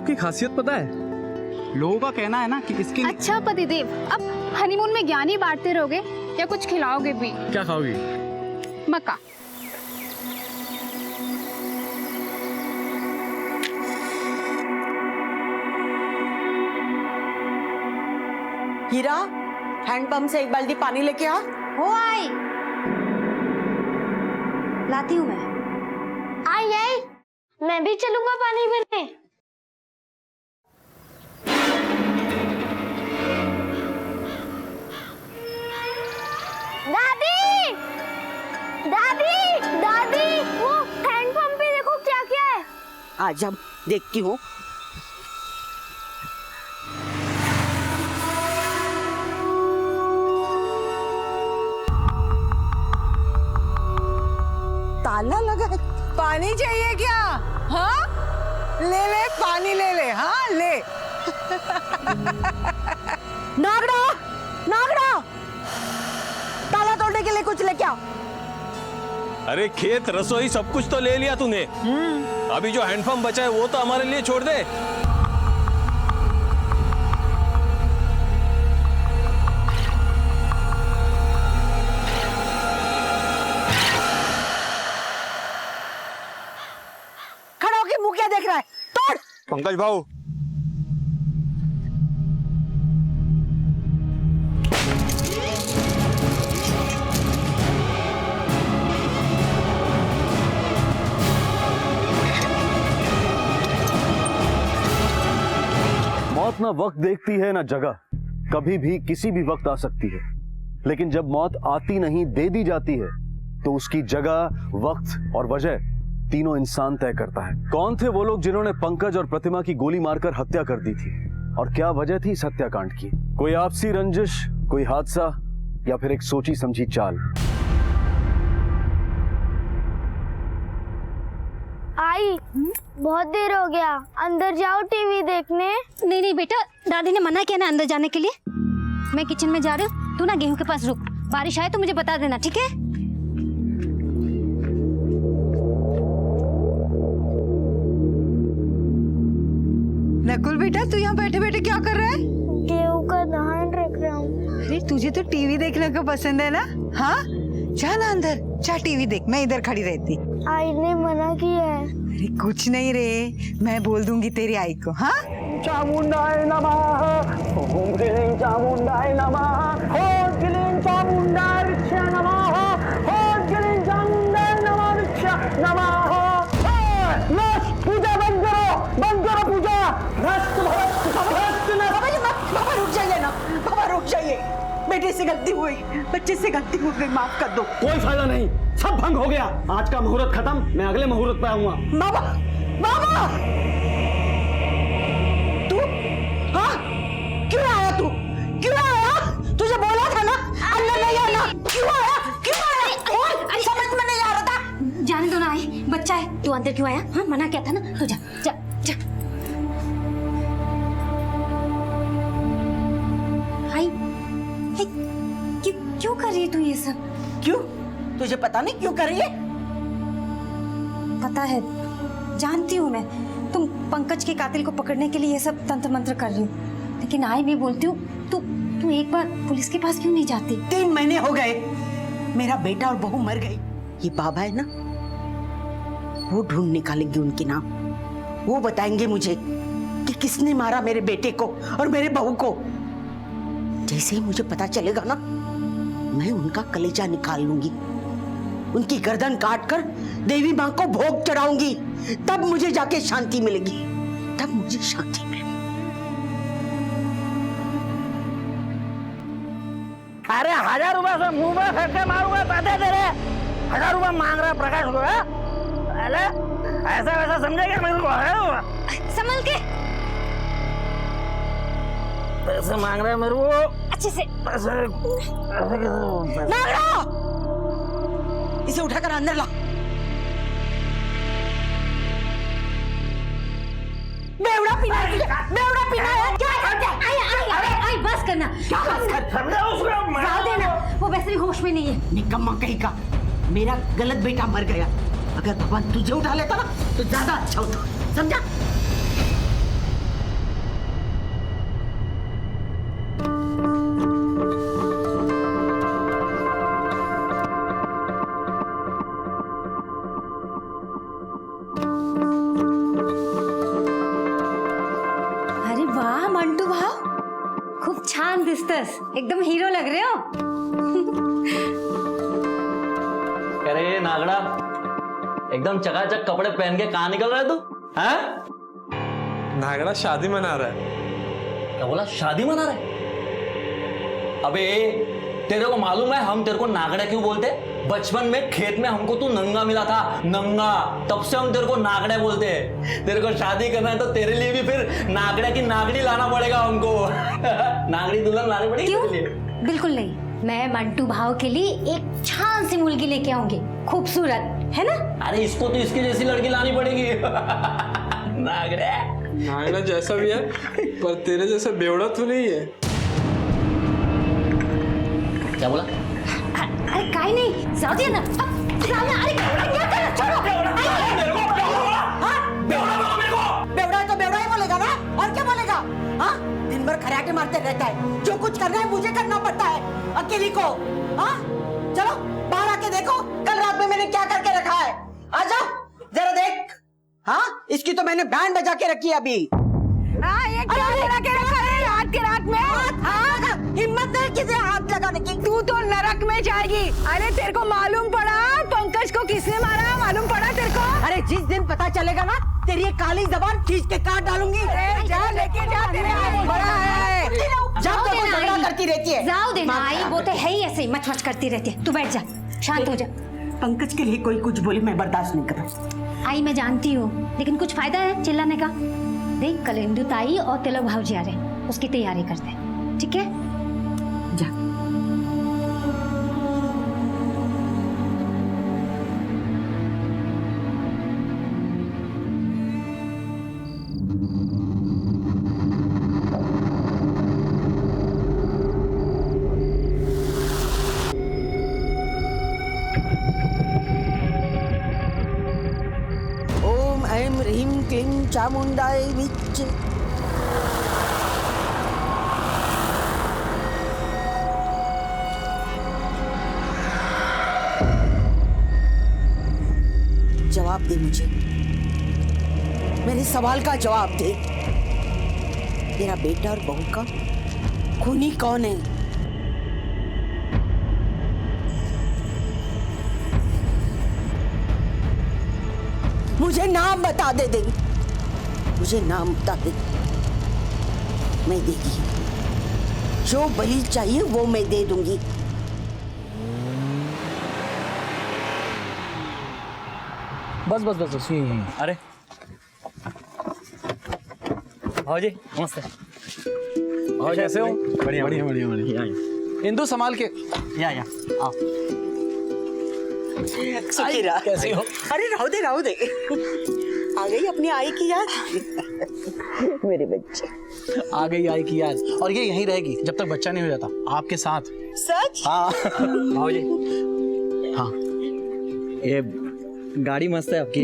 लोग की खासियत पता है? लोगों का कहना है ना कि इसके अच्छा पतिदेव, अब हनीमून में ज्ञान ही बांटते रहोगे या कुछ खिलाओगे भी? क्या खाओगी? मक्का। हीरा, हैंडपंप से एक बाल्टी पानी लेके आ। हो आई, लाती हूँ मैं। आई आई, मैं भी चलूंगा पानी भरने। दादी, दादी, दादी, वो हैंडपंप पे देखो क्या क्या है। आज अब देखती हूँ। ताला लगा है। पानी चाहिए क्या? हाँ, ले ले पानी ले ले। हाँ ले। नागड़ा, नागड़ा, ताला तोड़ने के लिए कुछ लेके आओ। अरे खेत, रसोई सब कुछ तो ले लिया तूने। अभी जो हैंडपंप बचा है वो तो हमारे लिए छोड़ दे। खड़ा होके मुंह क्या देख रहा है? तोड़। पंकज भाऊ, मौत ना वक्त देखती है ना जगह, कभी भी किसी भी वक्त आ सकती है। लेकिन जब मौत आती नहीं, दे दी जाती है, तो उसकी जगह, वक्त और वजह तीनों इंसान तय करता है। कौन थे वो लोग जिन्होंने पंकज और प्रतिमा की गोली मारकर हत्या कर दी थी, और क्या वजह थी इस हत्याकांड की? कोई आपसी रंजिश, कोई हादसा, या फिर एक सोची समझी चाल? आई, बहुत देर हो गया, अंदर जाओ टीवी देखने। नहीं नहीं बेटा, दादी ने मना किया ना अंदर जाने के लिए। मैं किचन में जा रही हूँ, तू ना गेहूं के पास रुक। बारिश आए तो मुझे बता देना, ठीक है? नकुल बेटा, तू यहाँ बैठे बैठे क्या कर रहा है? गेहूं का धान रख रहा हूँ। अरे तुझे तो टीवी देखने का पसंद है ना? हाँ, जा ना अंदर, जा टीवी देख, मैं इधर खड़ी रहती। आई ने मना किया है। अरे कुछ नहीं रे, मैं बोल दूंगी तेरी आई को। हाँ, चामुंडाय नमः, ओम ह्रीं चामुंडाय नमः, ओम ह्रीं चामुंडाय विच्छा नमः, ओम ह्रीं चामुंडाय नमः विच्छा नमः। नष्ट, पूजा बंद करो पूजा। नष्ट भस्त, भस्त नष्ट। बाबा रुक जाइए ना, बाबा रुक जाइए। बेटे से गलती हुई, बच्चे से गलती हो गई, माफ कर दो। कोई फायदा नहीं, सब भंग हो गया। आज का मुहूर्त खत्म, मैं अगले मुहूर्त पे आऊंगा। बाबा, बाबा, तू हाँ क्यों आया? तू क्यों आया? तुझे बोला था ना अंदर नहीं आना। क्यों आया? क्यों आया? और समझ में नहीं आ रहा था। जाने दो ना, आई बच्चा है, तू अंदर क्यों आया? हाँ, मना किया था ना, तो जा जा जा। आई, क्यों कर रही है तू ये सब? क्यों? तुझे पता नहीं क्यों कर रही है? पता है, जानती हूँ मैं, तुम पंकज के कातिल को पकड़ने के लिए ये सब तंत्र मंत्र कर रही हो। लेकिन आई मैं बोलती हूँ, तू एक बार पुलिस के पास क्यों नहीं जाती? 3 महीने हो गए, मेरा बेटा और बहू मर गई। ये बाबा है ना, वो ढूंढ निकालेंगे उनके नाम। वो बताएंगे मुझे कि किसने मारा मेरे बेटे को और मेरे बहू को। जैसे ही मुझे पता चलेगा ना, मैं उनका कलेजा निकाल लूंगी, उनकी गर्दन काट कर देवी मां को भोग चढ़ाऊंगी। तब मुझे जाके शांति मिलेगी, तब मुझे शांति मिलेगी। अरे 1000 रुपए से मुंह में फेंक के मारूंगा, पैसे दे रहे। 1000 रुपए मांग रहा है प्रकाश को। अरे ऐसा वैसा समझेगा मेरे को? है संभल के, पैसे मांग रहे हैं मेरे को अच्छे से। पैसे कैसे? नागरा, इसे उठाकर अंदर ला। बेवड़ा पीना है, बेवड़ा पीना है। क्या करते हैं? आई बस करना, जाओ देना, वो वैसे भी होश में नहीं है। निकम्मा कहीं का, मेरा गलत बेटा मर गया। अगर भगवान तुझे उठा लेता ना तो ज्यादा अच्छा होता, समझा? खूप छान दिसतस, एकदम हीरो लग रहे हो. अरे नागड़ा, एकदम चकाचक कपड़े पहन के कहाँ निकल रहा है तू? हाँ? नागड़ा शादी मना रहा है. क्या बोला? शादी मना रहा है? अबे तेरे को मालूम है हम तेरे को नागड़ा क्यों बोलते? बचपन में खेत में हमको तू नंगा मिला था, नंगा, तब से हम तेरे को नागड़ा बोलते हैं. तेरे को शादी करना है तो तेरे लिए भी फिर नागड़ा की नागड़ी लाना पड़ेगा हमको. नागड़ी दुल्हन लानी पड़ेगी क्यों? तेरे लिए. बिल्कुल नहीं, मैं मंटू भाव के लिए एक छान सी मुर्गी लेके आऊंगी, खूबसूरत है ना. अरे इसको तो इसकी जैसी लड़की लानी पड़ेगी. नागड़ा नागड़ा जैसा भी है पर तेरे जैसा बेवड़ा तो नहीं है. क्या बोला? अरे काई नहीं, जाओ दिया ना. अरे क्या कर, छोड़ो. बेवड़ा है तो बेवड़ा ही बोलेगा ना, और क्या बोलेगा? हाँ, दिन भर खराटे मारते रहता है. जो कुछ करना है मुझे करना पड़ता है, अकेली को. हाँ, चलो बाहर आके देखो कल रात में मैंने क्या करके रखा है. आ जाओ जरा देख. हाँ, इसकी तो मैंने बैंड बजा के रखी है अभी. ये क्या लगा के रखा है रात के रात में? हिम्मत है किसे हाथ लगाने की? तू तो नरक में जाएगी. अरे तेरे को मालूम पड़ा पंकज को किसने मारा? मालूम पड़ा तेरे को? अरे जिस दिन पता चलेगा ना, तेरी ये काली जबान खींच के काट डालूंगी. जा लेके जा, तेरे हाथ बड़ा है. जब तक वो झगड़ा करती रहती है. जाओ देना आई, वो तो है ही ऐसे ही मच मच करती रहती है. तू बैठ जा, शांत हो जा. पंकज के लिए कोई कुछ बोले मैं बर्दाश्त नहीं कर रहा. आई मैं जानती हूँ, लेकिन कुछ फायदा है चिल्लाने का? देख कल इंदु ताई और तिलक भाऊजी आ रहे हैं, उसकी तैयारी करते हैं, ठीक है? जा. ओम ऐं ह्रीं क्लीं चामुंडाय विच. जवाब दे मुझे, मेरे सवाल का जवाब दे. तेरा बेटा और बहू का खूनी कौन है? मुझे नाम बता दे. मुझे नाम बता दे. मैं देगी, जो बलि चाहिए वो मैं दे दूंगी. बस बस बस बस यही. अरे भाजी नमस्ते. और कैसे हो? बढ़िया बढ़िया बढ़िया बढ़िया. इंदु संभाल के. या आओ. सुखीरा कैसे हो? अरे राहु दे. आ गई अपनी आई की याद. मेरे बच्चे. आ गई आई की याद, और ये यहीं रहेगी जब तक बच्चा नहीं हो जाता आपके साथ. सच? हाँ. भाजी. हाँ, ये गाड़ी मस्त है आपकी,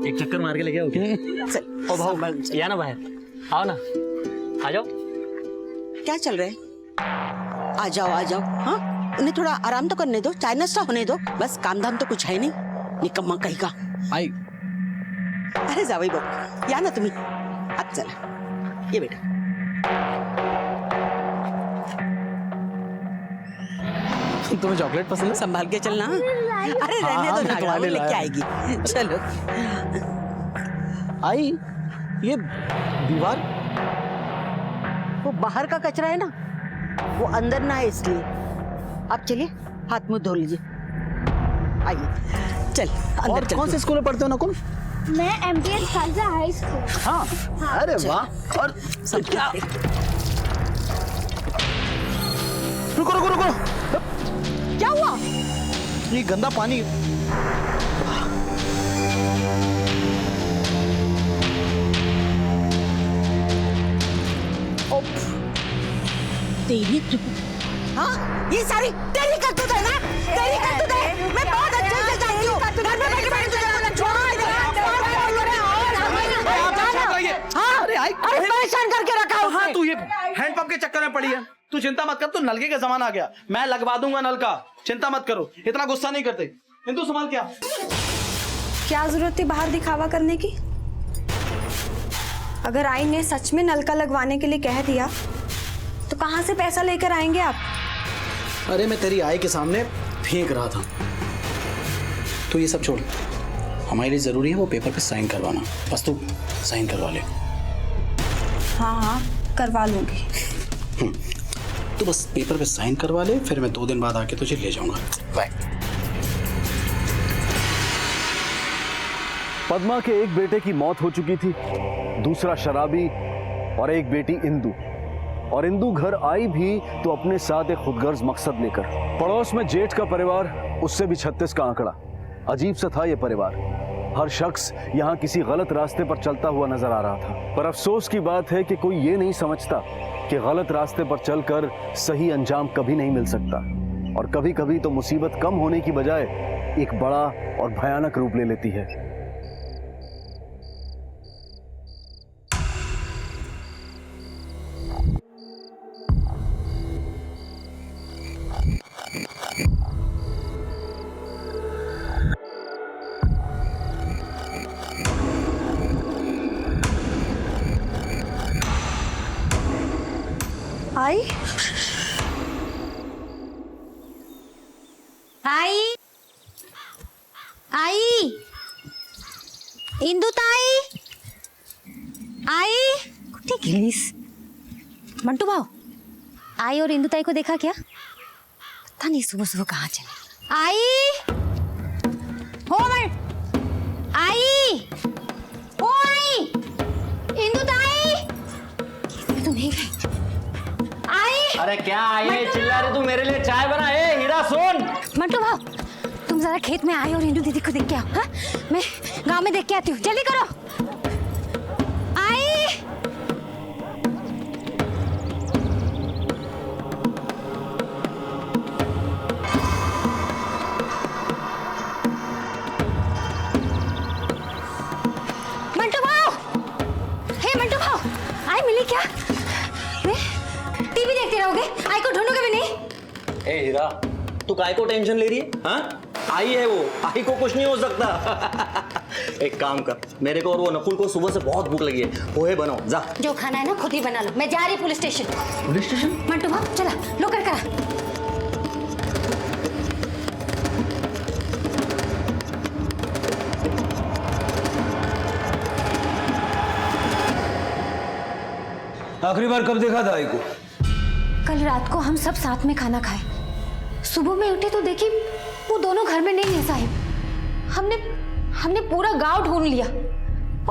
एक चक्कर मार के लेके आओ. चल. ओ भाऊ या ना बाहर आओ ना, आ जाओ. क्या चल रहा है? आ जाओ. हाँ, उन्हें थोड़ा आराम तो करने दो, चाय नाश्ता होने दो. बस काम धाम तो कुछ है नहीं. निकम्मा कहीं का. आई. अरे जावई बघ या ना तुम्ही. आज चला ये बेटा. तुम्हें चॉकलेट पसंद है? संभाल के चलना. अरे रहने दो, नागड़ा वो लेके आएगी. चलो. आई, ये दीवार वो बाहर का कचरा है ना, वो अंदर ना है, इसलिए. आप चलिए हाथ मुंह धो लीजिए. आइए चल अंदर. और कौन से स्कूल में पढ़ते हो नकुल? मैं एमटीएस खालसा हाई स्कूल. हाँ. अरे वाह. और सब क्या? रुको. क्या हुआ? ये गंदा पानी. तेरी. हाँ, ये सारी तेरी करतूत है ना? तेरी करतूत है. मैं बहुत अच्छे से जानती हूँ. घर में बैठे तुझे अरे परेशान करके रखा है. हाँ, तू ये हैंडपंप के चक्कर में पड़ी है. तू चिंता मत कर, तू नलके का जमाना आ गया. मैं लगवा दूंगा नल का, चिंता मत करो. इतना गुस्सा नहीं करते. इंदु संभाल क्या. क्या जरूरत थी बाहर दिखावा करने की? अगर आई ने सच में नलका लगवाने के लिए कह दिया तो कहाँ से पैसा लेकर आएंगे आप? अरे मैं तेरी आई के सामने फेंक रहा था। तो ये सब छोड़, हमारे लिए जरूरी है वो पेपर पे साइन करवाना। बस तू साइन करवा ले। हाँ हाँ करवा लूंगी। तो बस पेपर पे साइन करवा ले, फिर मैं 2 दिन बाद आके तुझे ले जाऊंगा। बाय। पद्मा के एक बेटे की मौत हो चुकी थी, दूसरा शराबी और एक बेटी इंदु। और इंदु घर आई भी तो अपने साथ एक खुदगर्ज मकसद लेकर। पड़ोस में जेठ का परिवार, उससे भी 36 का आंकड़ा। अजीब सा था यह परिवार। हर शख्स यहाँ किसी गलत रास्ते पर चलता हुआ नजर आ रहा था। पर अफसोस की बात है कि कोई ये नहीं समझता कि गलत रास्ते पर चलकर सही अंजाम कभी नहीं मिल सकता। और कभी कभी तो मुसीबत कम होने की बजाय एक बड़ा और भयानक रूप ले लेती है। आई आई आई इंदु ताई आई कुठे गेलीस? मंटू भाऊ, आई और इंदु ताई को देखा क्या? पता नहीं सुबह सुबह कहाँ चले। आई हो आई ओ आई इंदु ताई, ये तो नहीं गई। आई अरे क्या आई चिल्ला रही तू? मेरे लिए चाय बना। ए हीरा सुन। मंटू भाव, तुम जरा खेत में आई और इंदु दीदी को देख के आओ। हाँ? मैं गांव में देख के आती हूँ, जल्दी करो। आई मंटू भाव, हे मंटू भाव, आई मिली क्या? टीवी देखते रहोगे, आई को ढूंढोगे भी नहीं? ए हीरा, तू काय को टेंशन ले रही है? हाँ, आई है वो, आई को कुछ नहीं हो सकता। एक काम कर, मेरे को और वो नकुल को सुबह से बहुत भूख लगी है, पोहे बनाओ जा। जो खाना है ना खुद ही बना लो, मैं जा रही police station. Police station? Mantu भाव चला, लो कर करा। आखिरी बार कब देखा था आई को? कल रात को हम सब साथ में खाना खाए। सुबह में उठे तो देखी वो दोनों घर में नहीं है साहिब। हमने पूरा गांव ढूंढ लिया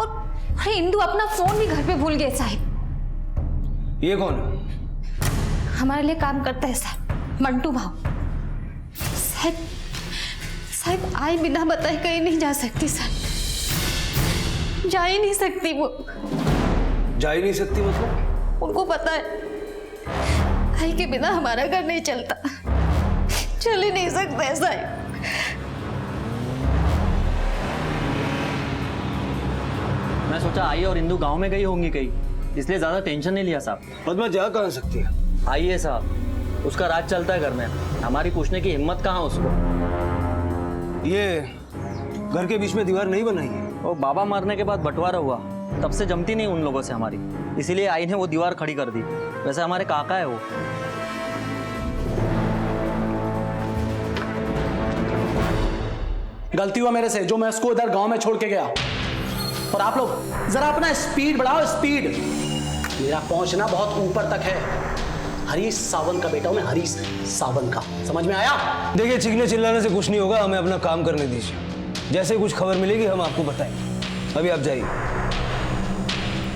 और अरे इंदु अपना फोन भी घर पे भूल गए साहिब। ये कौन? हमारे लिए काम करता है साहब, मंटू भाव। साहब आई बिना बताए कहीं नहीं जा सकती साहब, जा ही नहीं सकती वो। जा ही नहीं सकती मतलब? उनको पता है आई के बिना हमारा घर नहीं चलता, चल ही नहीं सकता ऐसा है। मैं सोचा आई और इंदु गांव में गई होंगी कहीं, इसलिए ज्यादा टेंशन नहीं लिया साहब। पद्मा जा कहाँ सकती है? आई है साहब, उसका राज चलता है घर में, हमारी पूछने की हिम्मत कहाँ उसको। ये घर के बीच में दीवार नहीं बनाई है? वो बाबा मरने के बाद बंटवारा हुआ, तब से जमती नहीं उन लोगों से हमारी, इसीलिए आई ने वो दीवार खड़ी कर दी। वैसे हमारे काका है वो। गलती हुआ मेरे से जो मैं उसको इधर गांव में छोड़ के गया। और आप लोग जरा अपना स्पीड बढ़ाओ, स्पीड। मेरा पहुंचना बहुत ऊपर तक है। हरीश सावंत का बेटा हूं मैं, हरीश सावंत का, समझ में आया? देखिए चीखने चिल्लाने से कुछ नहीं होगा, हमें अपना काम करने दीजिए। जैसे कुछ खबर मिलेगी हम आपको बताएंगे। अभी आप जाइए,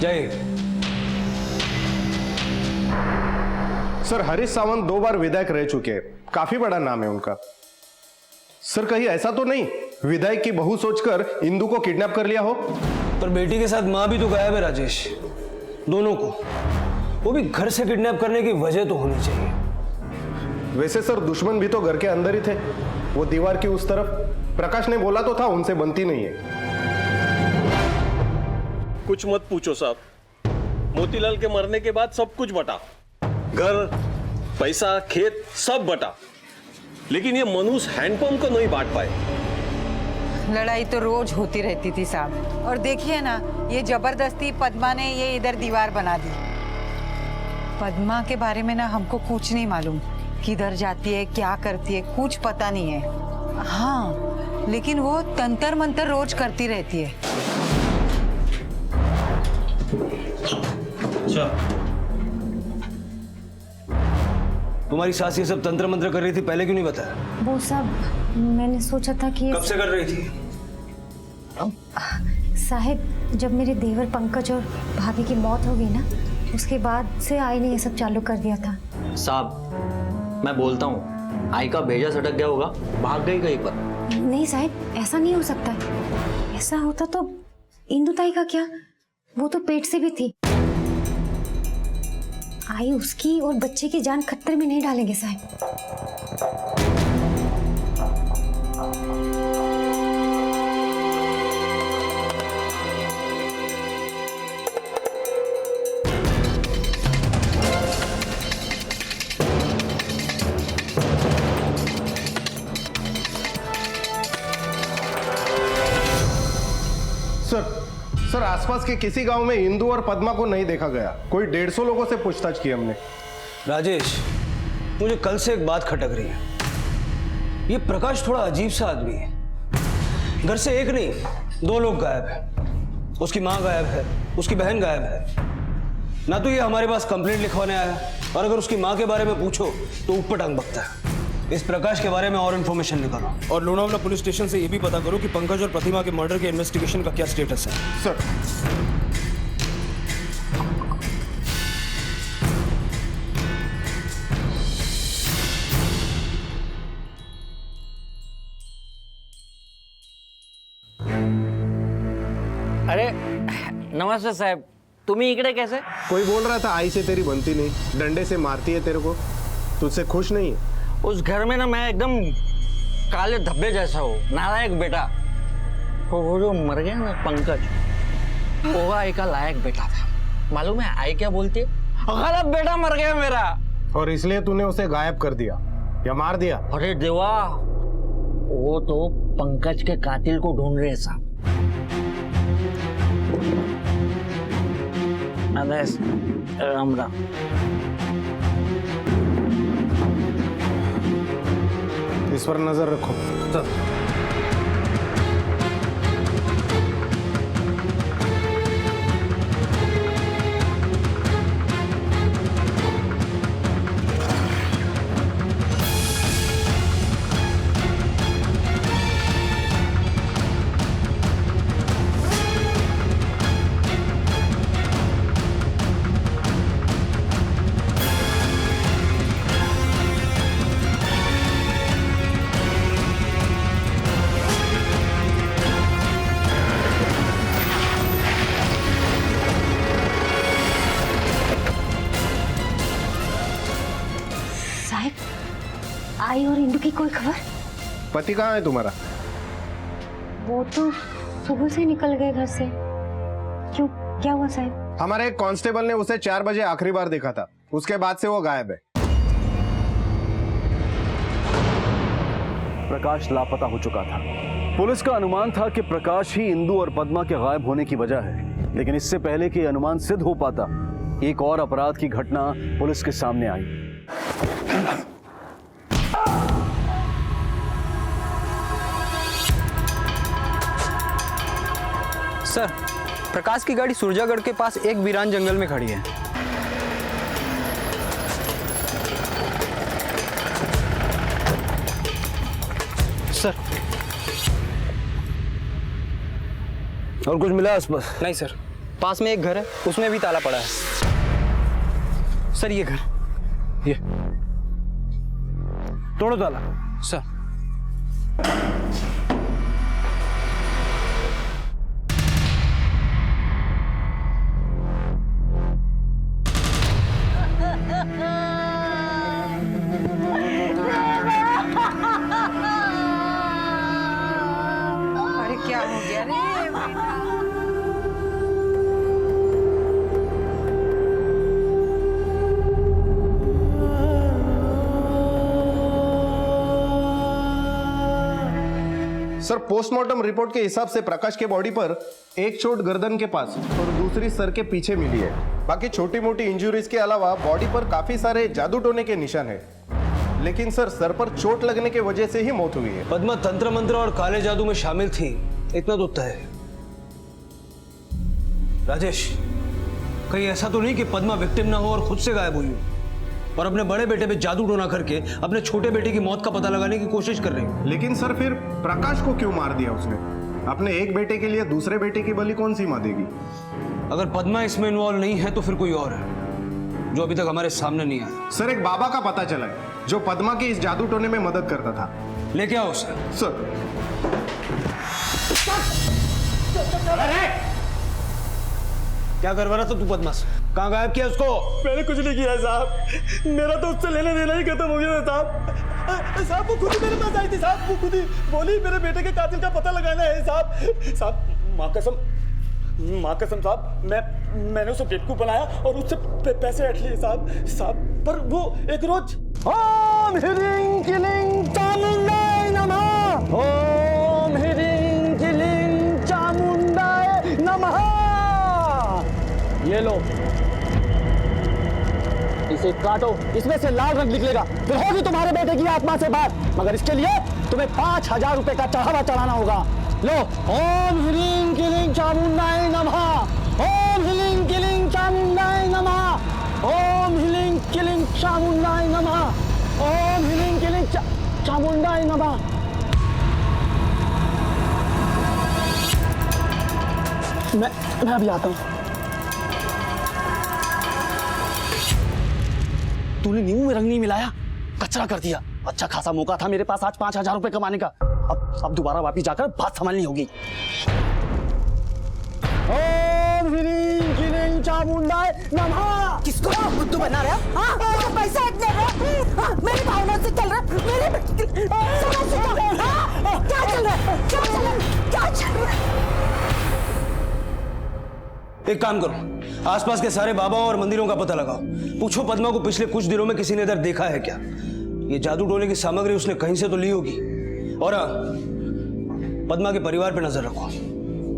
जाइए। सर हरीश सावंत 2 बार विधायक रह चुके हैं, काफी बड़ा नाम है उनका। सर कहीं ऐसा तो नहीं विधायक की बहू सोचकर इंदु को किडनैप कर लिया हो? पर बेटी के साथ मां भी तो गायब है राजेश, दोनों को, वो भी घर से किडनैप करने की वजह तो होनी चाहिए। वैसे सर दुश्मन भी तो घर के अंदर ही थे, वो दीवार की उस तरफ। प्रकाश ने बोला तो था उनसे बनती नहीं है। कुछ मत पूछो साहब, मोतीलाल के मरने के बाद सब कुछ बटा, घर, पैसा, खेत सब बटा, लेकिन ये मनुष्य हैंडपंप को नहीं बांट पाए। लड़ाई तो रोज होती रहती थी साहब। और देखिए ना, ये जबरदस्ती पद्मा ने ये इधर दीवार बना दी। पद्मा के बारे में ना हमको कुछ नहीं मालूम, किधर जाती है, क्या करती है, कुछ पता नहीं है। हाँ, लेकिन वो तंतर मंतर रोज करती रहती है। अच्छा, तुम्हारी सास ये सब तंत्र मंत्र कर रही थी, पहले क्यों नहीं बताया? वो सब मैंने सोचा था कि कब से कर रही थी? साहब, जब मेरे देवर पंकज और भाभी की मौत हो गई ना, उसके बाद से आई ने ये सब चालू कर दिया था। साहब, मैं बोलता हूँ आई का भेजा सटक गया होगा, भाग गई कहीं पर। नहीं साहब, ऐसा नहीं हो सकता। ऐसा होता तो इंदुताई का क्या, वो तो पेट से भी थी। आई उसकी और बच्चे की जान खतरे में नहीं डालेंगे साहब। सर, आसपास के किसी गांव में इंदु और पद्मा को नहीं देखा गया। कोई 150 लोगों से पूछताछ की हमने। राजेश, मुझे कल से एक बात खटक रही है। ये प्रकाश थोड़ा अजीब सा आदमी है। घर से एक नहीं, 2 लोग गायब हैं। उसकी माँ गायब है, उसकी बहन गायब है। ना तो ये हमारे पास कंप्लेंट लिखवाने आया, और अगर उसकी माँ के बारे में पूछो तो ऊपर टांग बकता है। इस प्रकाश के बारे में और इन्फॉर्मेशन निकालो, और लोनावला पुलिस स्टेशन से ये भी पता करो कि पंकज और प्रतिमा के मर्डर के इन्वेस्टिगेशन का क्या स्टेटस है। सर, अरे नमस्ते साहब, तुम्ही इकडे कैसे? कोई बोल रहा था आई से तेरी बनती नहीं, डंडे से मारती है तेरे को। तुझसे खुश नहीं है? उस घर में ना मैं एकदम काले धब्बे जैसा हूँ, नालायक बेटा। वो जो मर गया ना पंकज, वो आई का लायक बेटा था। मालूम है आई क्या बोलती है? गलत बेटा मर गया मेरा। और इसलिए तूने उसे गायब कर दिया या मार दिया? अरे देवा, वो तो पंकज के कातिल को ढूंढ रहे साहब। राम राम। इस पर नजर रखो। आई और इंदु की कोई खबर? पति कहाँ है तुम्हारा? वो तो सुबह से निकल गए घर से। क्यों, क्या हुआ साहब? हमारे एक कांस्टेबल ने उसे 4 बजे आखिरी बार देखा था, उसके बाद से वो गायब है। प्रकाश लापता हो चुका था। पुलिस का अनुमान था कि प्रकाश ही इंदु और पद्मा के गायब होने की वजह है, लेकिन इससे पहले कि अनुमान सिद्ध हो पाता, एक और अपराध की घटना पुलिस के सामने आई। सर, प्रकाश की गाड़ी सुरजागढ़ के पास एक वीरान जंगल में खड़ी है। सर, और कुछ मिला आसपास? नहीं सर, पास में एक घर है, उसमें भी ताला पड़ा है। सर, ये घर, ये तोड़ो ताला। सर। अरे क्या हो गया रे? सर पोस्टमार्टम रिपोर्ट के हिसाब से प्रकाश के बॉडी पर एक चोट गर्दन के पास और दूसरी सर के पीछे मिली है। बाकी छोटी मोटी इंजरीज के अलावा बॉडी पर काफी सारे जादू टोने के निशान है, लेकिन सर पर चोट लगने की वजह से ही मौत हुई है। पद्मा तंत्र मंत्र और काले जादू में शामिल थी, इतना तो तय है। राजेश, कहीं ऐसा तो नहीं कि पद्मा विक्टिम ना हो और खुद से गायब हुई हो और अपने बड़े बेटे पे जादू टोना करके अपने छोटे बेटे की मौत का पता लगाने की कोशिश कर रही है? लेकिन सर फिर प्रकाश को क्यों मार दिया उसने? अपने एक बेटे के लिए दूसरे बेटे की बलि कौन सी माँ देगी? अगर पद्मा इसमें इन्वॉल्व नहीं है तो फिर कोई और है जो अभी तक हमारे सामने नहीं आया। सर एक बाबा का पता चला है जो पद्मा की इस जादू टोने में मदद करता था। लेके आओ उसे। सर क्या करवा रहा था तू पद्मा से? कहाँ गायब किया उसको? मैंने कुछ नहीं किया साहब, मेरा तो उससे लेने देना ही खत्म हो गया साहब। साहब वो खुद ही मेरे पास आई थी साहब, वो खुद ही बोली मेरे बेटे के कातिल का पता लगाना है साहब। साहब माँ कसम साहब, मैंने उसे बेवकूफ बनाया और उससे पैसे हट लिए साहब। पर वो एक रोज ओम ह्रीं क्लीं चामुंडाय नमः, ओम ह्रीं क्लीं चामुंडाय नमः। ये लो, इसे काटो, इसमें से लाल रंग निकलेगा, फिर होगी तुम्हारे बेटे की आत्मा से बात। मगर इसके लिए तुम्हें 5000 रुपए का चढ़ावा चढ़ाना होगा। लो, ओम ह्रीं क्लीं चामुंडाय नमः, ओम ह्रीं क्लीं चामुंडाय नमः, ओम ह्रीं क्लीं चामुंडाय नमः, ओम ह्रीं क्लीं चामुंडाय नमः। मैं अभी आता हूँ। तूने नींबू में रंग नहीं मिलाया, कचरा कर दिया। अच्छा खासा मौका था मेरे पास आज 5000 रुपए कमाने का। अब दोबारा वापिस जाकर बात संभालनी होगी। ओम ह्रीं क्लीं चामुंडाय नमः। किसको बुद्धू बना रहे हो? हाँ? पैसा इतने मेरी भावना से चल रहा है, क्या चल रहा है? क्या चल रहा है? एक काम करो, आसपास के सारे बाबाओं और मंदिरों का पता लगाओ। पूछो पद्मा को पिछले कुछ दिनों में किसी ने इधर देखा है क्या? ये जादू टोने की सामग्री उसने कहीं से तो ली होगी। और पद्मा के परिवार पे नजर रखो।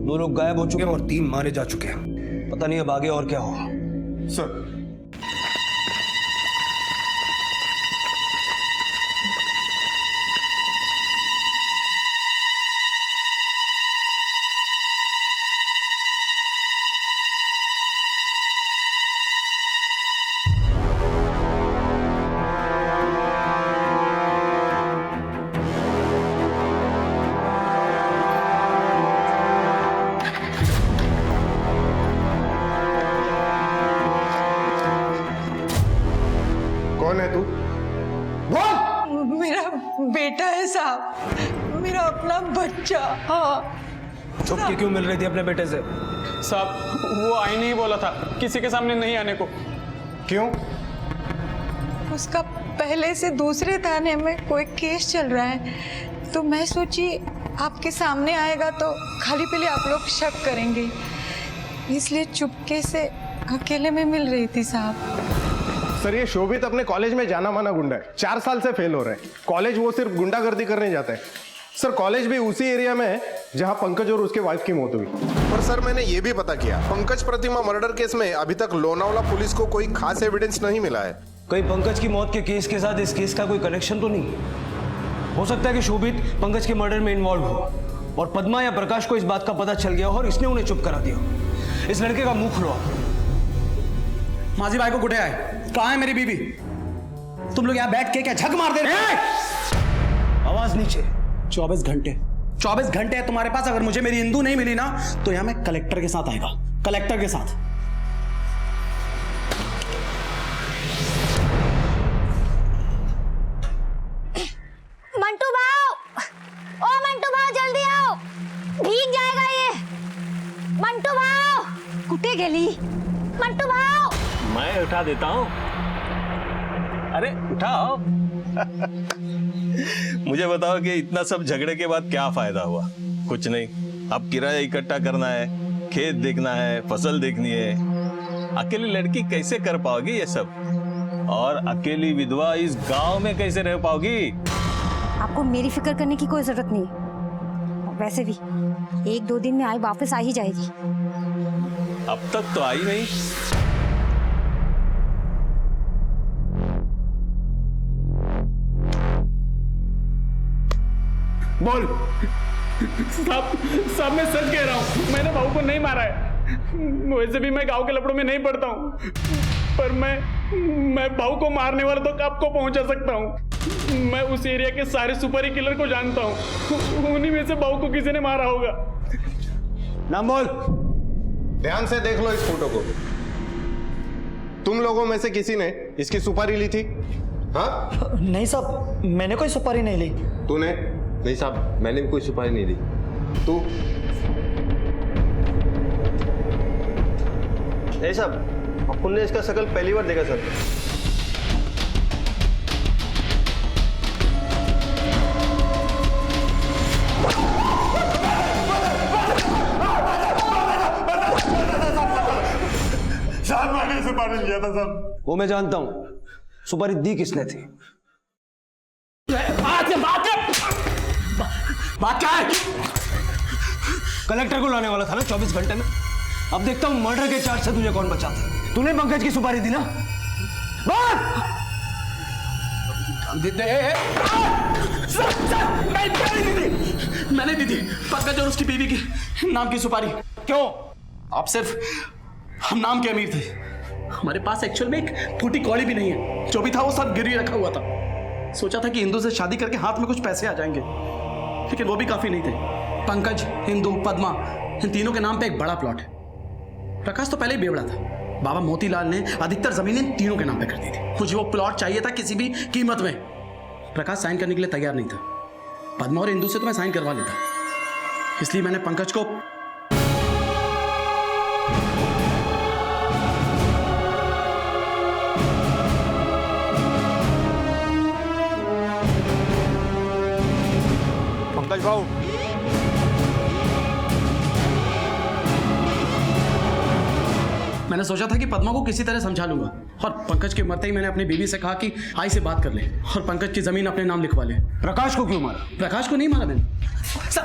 2 लोग गायब हो चुके हैं और 3 मारे जा चुके हैं। पता नहीं अब आगे और क्या होगा। सर कौन है तू? मेरा बेटा है साहब, मेरा अपना बच्चा। हाँ। छुप के क्यों मिल रही थी अपने बेटे से? साहब वो आई नहीं बोला था किसी के सामने नहीं आने को। क्यों? उसका पहले से दूसरे थाने में कोई केस चल रहा है, तो मैं सोची आपके सामने आएगा तो खाली पीले आप लोग शक करेंगे, इसलिए चुपके से अकेले में मिल रही थी साहब। सर ये शोभित अपने कॉलेज में जाना माना गुंडा है, 4 साल से फेल हो रहे हैं। कॉलेज वो सिर्फ गुंडागर्दी करने जाता है। सर कॉलेज भी उसी एरिया में है जहां पंकज और उसके वाइफ की मौत हुई। पर सर मैंने ये भी पता किया, पंकज प्रतिमा मर्डर केस में अभी तक लोनावला पुलिस को कोई खास एविडेंस नहीं मिला है। कहीं पंकज की मौत के केस के साथ इस केस का कोई कनेक्शन तो नहीं? हो सकता है कि शोभित पंकज के मर्डर में इन्वॉल्व हो और पद्मा या प्रकाश को इस बात का पता चल गया हो और इसने उन्हें चुप करा दिया। इस लड़के का मुंह खुलवाओ। माझी भाई को कुठे आए? कहाँ है मेरी बीबी? तुम लोग यहाँ बैठ के क्या झक मार दे रहे हो? आवाज नीचे। 24 घंटे है तुम्हारे पास। अगर मुझे मेरी इंदू नहीं मिली ना तो यहाँ मैं कलेक्टर के साथ आएगा, कलेक्टर के साथ। मंटू भाव, ओ मंटू भाव जल्दी आओ, भीग जाएगा ये। मंटू भाव कुठे गेली? मंटू भाव मैं उठा देता हूँ। अरे उठाओ। मुझे बताओ कि इतना सब झगड़े के बाद क्या फायदा हुआ? कुछ नहीं। अब किराया इकट्ठा करना है, खेत देखना है, फसल देखनी है। अकेली लड़की कैसे कर पाओगी ये सब? और अकेली विधवा इस गांव में कैसे रह पाओगी? आपको मेरी फिक्र करने की कोई जरूरत नहीं। वैसे भी 1-2 दिन में आई वापस आ ही जाएगी। अब तक तो आई नहीं। बोल। साहब मैं सच कह रहा हूँ, मैंने बहू को नहीं मारा है। वैसे भी मैं गांव के लफड़ों में नहीं पड़ता हूँ, पर मैं बहू को मारने वाला तो कब को पहुंचा सकता हूँ। मैं उस एरिया के सारे सुपर किलर को जानता हूँ, उन्हीं में से बहू को किसी ने मारा होगा। नाम बोल। ध्यान से देख लो इस फोटो को। तुम लोगों में से किसी ने इसकी सुपारी ली थी? हाँ? नहीं साहब, मैंने कोई सुपारी नहीं ली। तूने? नहीं साहब, मैंने भी कोई सुपारी नहीं ली। तू? नहीं साहब, अपन ने इसका शकल पहली बार देखा सर। साहब मैंने सुपारी लिया था साहब। वो मैं जानता हूं, सुपारी दी किसने थी। बात क्या है? कलेक्टर को लाने वाला था ना 24 घंटे में। अब देखता हूं मर्डर के चार्ज से तुझे कौन बचाता है। तूने पंकज की सुपारी दी ना? बोल। मैंने दी थी पंकज और उसकी बीवी की नाम की सुपारी। क्यों? आप सिर्फ हम नाम के अमीर थे, हमारे पास एक्चुअल में एक फूटी कौड़ी भी नहीं है। जो भी था वो सब गिरवी रखा हुआ था। सोचा था कि हिंदू से शादी करके हाथ में कुछ पैसे आ जाएंगे, लेकिन वो भी काफी नहीं थे। पंकज, हिंदू, पद्मा, इन तीनों के नाम पे एक बड़ा प्लॉट है। प्रकाश तो पहले ही बेवड़ा था। बाबा मोतीलाल ने अधिकतर जमीन इन तीनों के नाम पे कर दी थी। मुझे वो प्लॉट चाहिए था किसी भी कीमत में। प्रकाश साइन करने के लिए तैयार नहीं था। पद्मा और हिंदू से तो मैं साइन करवा लेता, इसलिए मैंने पंकज को पंकज भाऊ, मैंने सोचा था कि पद्मा को किसी तरह समझा लूंगा, और पंकज के मरते ही मैंने अपनी बीवी से कहा कि आई से बात कर ले और पंकज की जमीन अपने नाम लिखवा ले। प्रकाश को क्यों मारा? प्रकाश को नहीं मारा मैंने। सर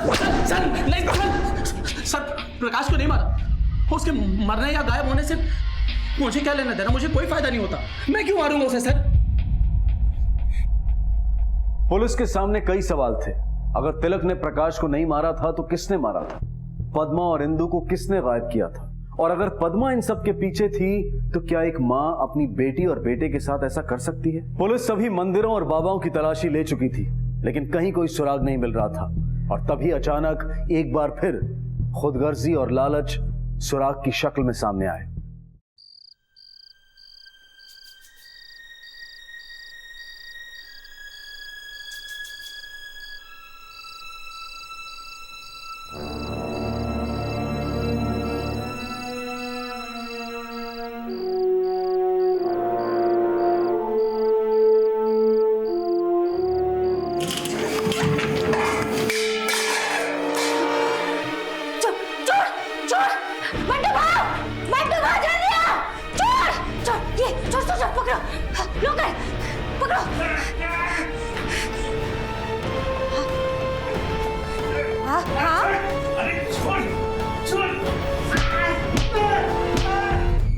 प्रकाश को नहीं मारा। उसके मरने या गायब होने से मुझे क्या लेना देना? मुझे कोई फायदा नहीं होता। मैं क्यों मारूंगा उसे सर? पुलिस के सामने कई सवाल थे। अगर तिलक ने प्रकाश को नहीं मारा था तो किसने मारा था? पद्मा और इंदु को किसने गायब किया था? और अगर पद्मा इन सब के पीछे थी तो क्या एक मां अपनी बेटी और बेटे के साथ ऐसा कर सकती है? पुलिस सभी मंदिरों और बाबाओं की तलाशी ले चुकी थी, लेकिन कहीं कोई सुराग नहीं मिल रहा था। और तभी अचानक एक बार फिर खुदगर्जी और लालच सुराग की शक्ल में सामने आए।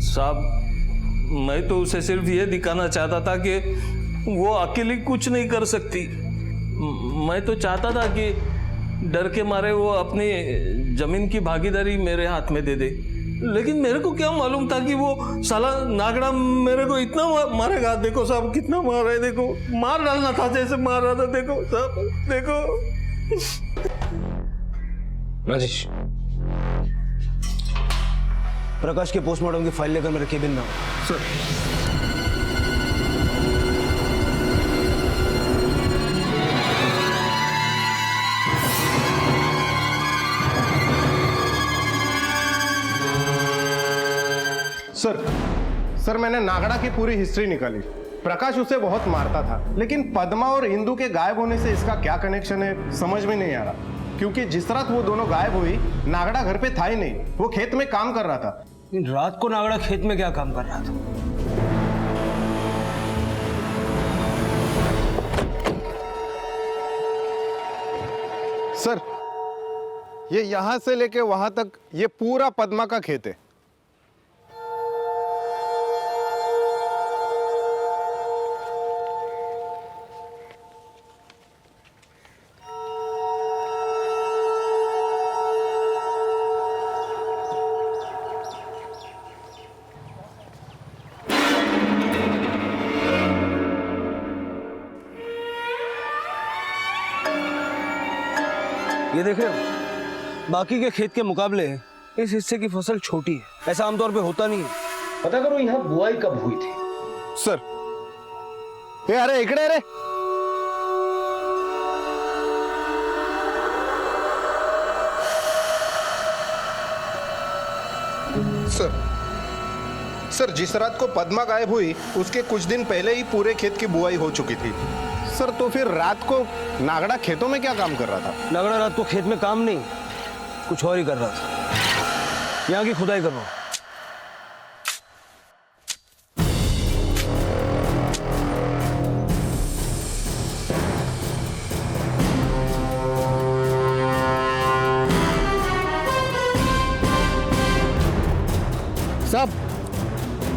साहब, मैं तो उसे सिर्फ ये दिखाना चाहता था कि वो अकेली कुछ नहीं कर सकती। मैं तो चाहता था कि डर के मारे वो अपनी जमीन की भागीदारी मेरे हाथ में दे दे, लेकिन मेरे को क्या मालूम था कि वो साला नागड़ा मेरे को इतना मारेगा। देखो साहब कितना मार रहा है, देखो मार डालना था जैसे मार रहा था। देखो साहब, देखो। राजेश, प्रकाश के पोस्टमार्टम की फाइल लेकर मेरे केबिन में आओ। सर। सर मैंने नागड़ा की पूरी हिस्ट्री निकाली। प्रकाश उसे बहुत मारता था, लेकिन पद्मा और इंदु के गायब होने से इसका क्या कनेक्शन है समझ में नहीं आ रहा। क्योंकि जिस रात वो दोनों गायब हुई, नागड़ा घर पे था ही नहीं, वो खेत में काम कर रहा था। इन रात को नागड़ा खेत में क्या काम कर रहा था? ये यहाँ से लेके वहां तक ये पूरा पद्मा का खेत है। ये देख रहे हो, बाकी के खेत के मुकाबले इस हिस्से की फसल छोटी है। ऐसा आमतौर पे होता नहीं है। पता करो यहाँ बुआई कब हुई थी? सर ये अरे इकडे रे, सर जिस रात को पद्मा गायब हुई उसके कुछ दिन पहले ही पूरे खेत की बुआई हो चुकी थी। सर तो फिर रात को नागड़ा खेतों में क्या काम कर रहा था? नागड़ा रात को खेत में काम नहीं, कुछ और ही कर रहा था। यहाँ की खुदाई कर रहा हूँ। सब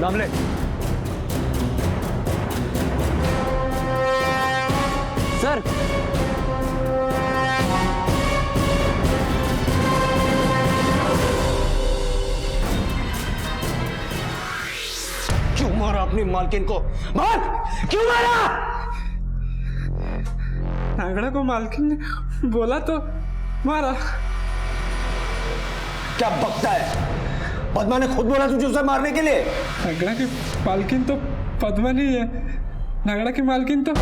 नाम ले। सर क्यों मारा अपनी मालकिन को? मार, क्यों मारा? नागड़ा को मालकिन ने बोला तो मारा। क्या बकता है? पद्मा ने खुद बोला तुझे उसे मारने के लिए। नागड़ा की मालकिन तो पद्मा नहीं है, नागड़ा की मालकिन तो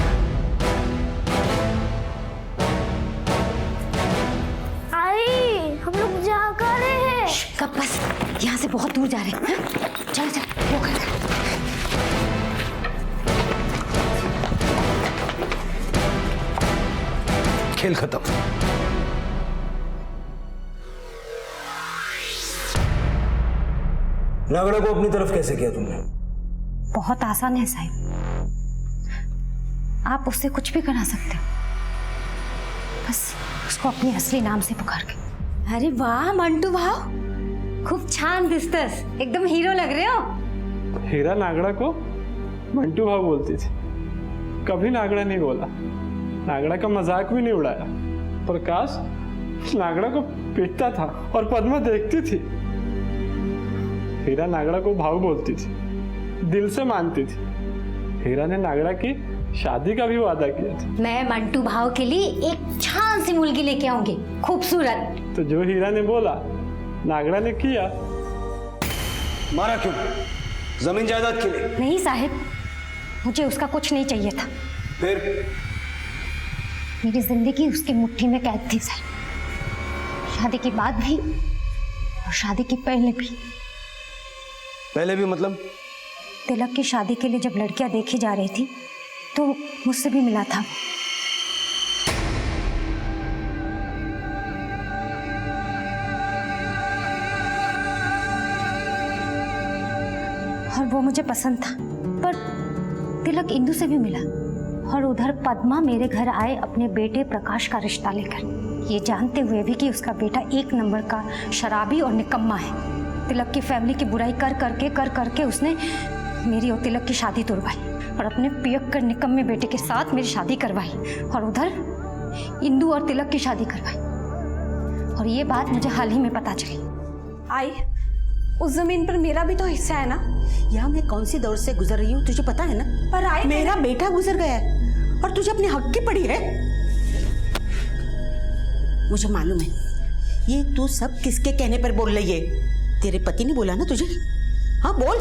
हम लोग जा कर रहे हैं। कब बस, यहाँ से बहुत दूर जा रहे हैं। चल चल रोक। खेल खत्म। नागड़ा को अपनी तरफ कैसे किया तुमने? बहुत आसान है साहिब, आप उससे कुछ भी करा सकते हो, बस उसको अपने असली नाम से पुकार के। अरे वाह मंटू भाव, खूप छान दिसतस, एकदम हीरो लग रहे हो। हीरा नागड़ा को मंटू भाव बोलती थी, कभी नागड़ा नहीं बोला, नागड़ा का मजाक भी नहीं उड़ाया। प्रकाश नागड़ा को पीटता था और पद्मा देखती थी। हीरा नागड़ा को भाव बोलती थी, दिल से मानती थी। हीरा ने नागड़ा की शादी का भी वादा किया था। मैं मंटू भाव के लिए एक छान सी मुर्गी लेके आऊंगी, खूबसूरत। तो जो हीरा ने बोला नागड़ा ने किया। मारा क्यों? जमीन जायदाद के लिए? नहीं साहिब, मुझे उसका कुछ नहीं चाहिए था। फिर? मेरी जिंदगी उसकी मुट्ठी में कैद थी साहिब, शादी के बाद भी और शादी के पहले भी। पहले भी मतलब? तिलक की शादी के लिए जब लड़कियां देखी जा रही थी तो मुझसे भी मिला था। और वो मुझे पसंद था, पर तिलक इंदु से भी मिला। और उधर पद्मा मेरे घर आए अपने बेटे प्रकाश का रिश्ता लेकर, ये जानते हुए भी कि उसका बेटा एक नंबर का शराबी और निकम्मा है। तिलक की फैमिली की बुराई कर करके उसने मेरी और तिलक की शादी तोड़वाई और अपने पियक्कर निकम्मे बेटे के साथ मेरी शादी करवाई, और उधर इंदु और तिलक की शादी करवाई। और ये बात मुझे हाल ही में पता चली। आई, उस जमीन पर मेरा भी तो हिस्सा है ना। यहाँ मैं कौन सी दौर से गुजर रही हूँ तुझे पता है ना। पर आई, मेरा बेटा गुजर गया है और तुझे अपने हक की पड़ी है। मुझे मालूम है ये तू सब किसके कहने पर बोल रही है। तेरे पति ने बोला ना तुझे? हाँ बोल,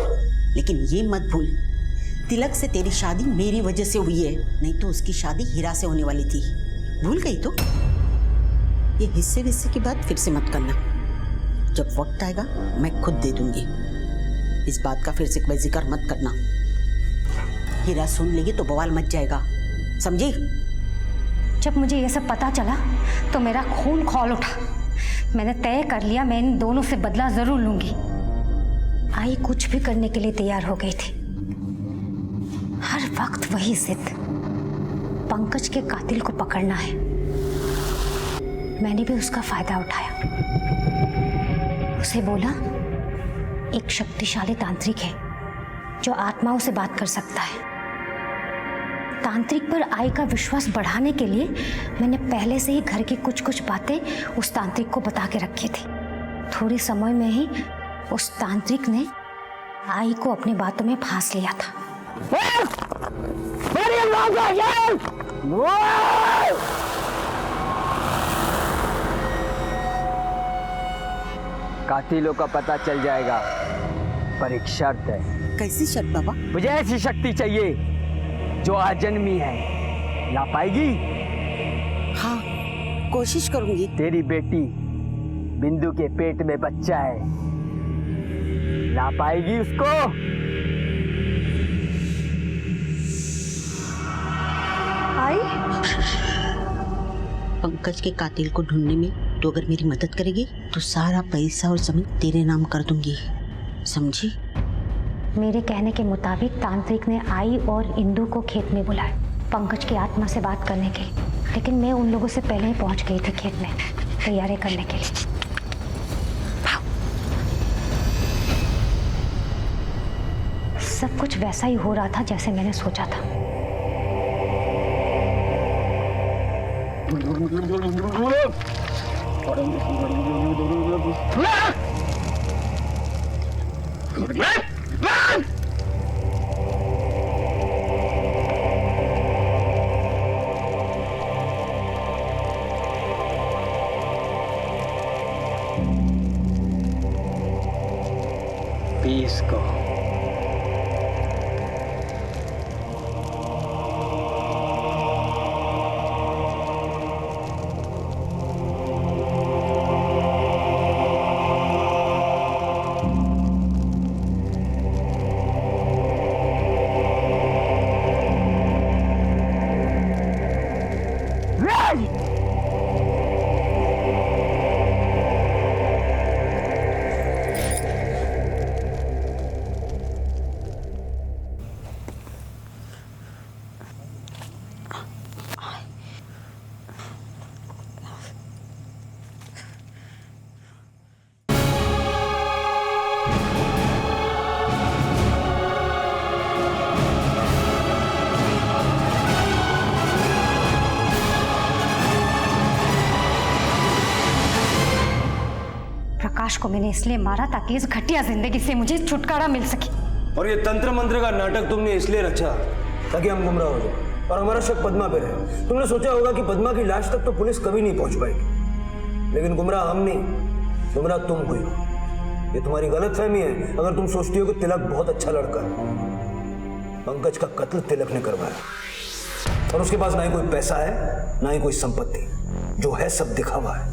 लेकिन ये मत भूल तिलक से तेरी शादी मेरी वजह से हुई है, नहीं तो उसकी शादी हीरा से होने वाली थी। भूल गई तो? ये हिस्से विस्से की बात फिर से मत करना, जब वक्त आएगा मैं खुद दे दूंगी। इस बात का फिर से कोई जिक्र मत करना, हीरा सुन लेगी तो बवाल मच जाएगा, समझी? जब मुझे यह सब पता चला तो मेरा खून खौल उठा। मैंने तय कर लिया मैं इन दोनों से बदला जरूर लूंगी। आई कुछ भी करने के लिए तैयार हो गई थी, हर वक्त वही जिद, पंकज के कातिल को पकड़ना है। मैंने भी उसका फायदा उठाया। उसे बोला एक शक्तिशाली तांत्रिक है जो आत्माओं से बात कर सकता है। तांत्रिक पर आई का विश्वास बढ़ाने के लिए मैंने पहले से ही घर की कुछ कुछ बातें उस तांत्रिक को बता के रखी थी। थोड़ी समय में ही उस तांत्रिक ने आई को अपनी बातों में फांस लिया था। कातिलों का पता चल जाएगा, पर एक शर्त है। कैसी शर्त बाबा? मुझे ऐसी शक्ति चाहिए जो आजन्मी है। ला पाएगी? हाँ, कोशिश करूंगी। तेरी बेटी बिंदु के पेट में बच्चा है, ला पाएगी उसको? आई? पंकज के कातिल को ढूंढने में तो अगर मेरी मदद करेगी तो सारा पैसा और जमीन तेरे नाम कर दूंगी, समझी? मेरे कहने के मुताबिक तांत्रिक ने आई और इंदु को खेत में बुलाया पंकज की आत्मा से बात करने के लिए, लेकिन मैं उन लोगों से पहले ही पहुंच गई थी खेत में तैयारी करने के लिए। सब कुछ वैसा ही हो रहा था जैसे मैंने सोचा था। पीस को प्रकाश को मैंने इसलिए मारा ताकि इस घटिया जिंदगी से मुझे छुटकारा मिल सके। और ये तंत्र मंत्र का नाटक तुमने इसलिए रचा ताकि हम गुमराह हो जाए और हमारा शक पद्मा पे रहे। तुमने सोचा होगा कि पद्मा की लाश तक तो पुलिस कभी नहीं पहुंच पाएगी, लेकिन गुमराह हम नहीं, गुमराह तुम हुई। ये तुम्हारी गलतफहमी है अगर तुम सोचती हो कि तिलक बहुत अच्छा लड़का है। पंकज का कत्ल तिलक ने करवाया और उसके पास ना ही कोई पैसा है ना ही कोई संपत्ति, जो है सब दिखावा है।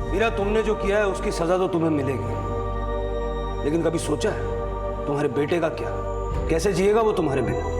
मीरा, तुमने जो किया है उसकी सजा तो तुम्हें मिलेगी, लेकिन कभी सोचा है तुम्हारे बेटे का क्या, कैसे जिएगा वो तुम्हारे बिना?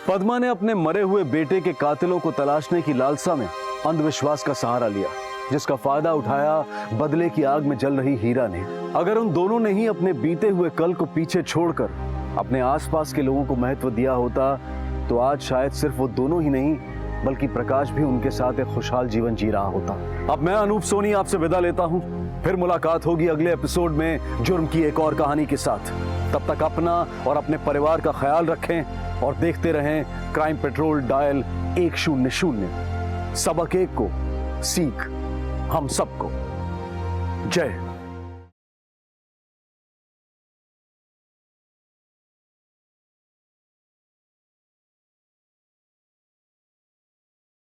पद्मा ने अपने मरे हुए बेटे के कातिलों को तलाशने की लालसा में अंधविश्वास का सहारा लिया, जिसका फायदा उठाया बदले की आग में जल रही हीरा ने। अगर उन दोनों ने ही अपने बीते हुए कल को पीछे छोड़कर अपने आसपास के लोगों को महत्व दिया होता तो आज शायद सिर्फ वो दोनों ही नहीं बल्कि प्रकाश भी उनके साथ एक खुशहाल जीवन जी रहा होता। अब मैं अनूप सोनी आपसे विदा लेता हूं, फिर मुलाकात होगी अगले एपिसोड में जुर्म की एक और कहानी के साथ। तब तक अपना और अपने परिवार का ख्याल रखें और देखते रहें क्राइम पेट्रोल डायल 100। सबक एक को सीख हम सबको। जय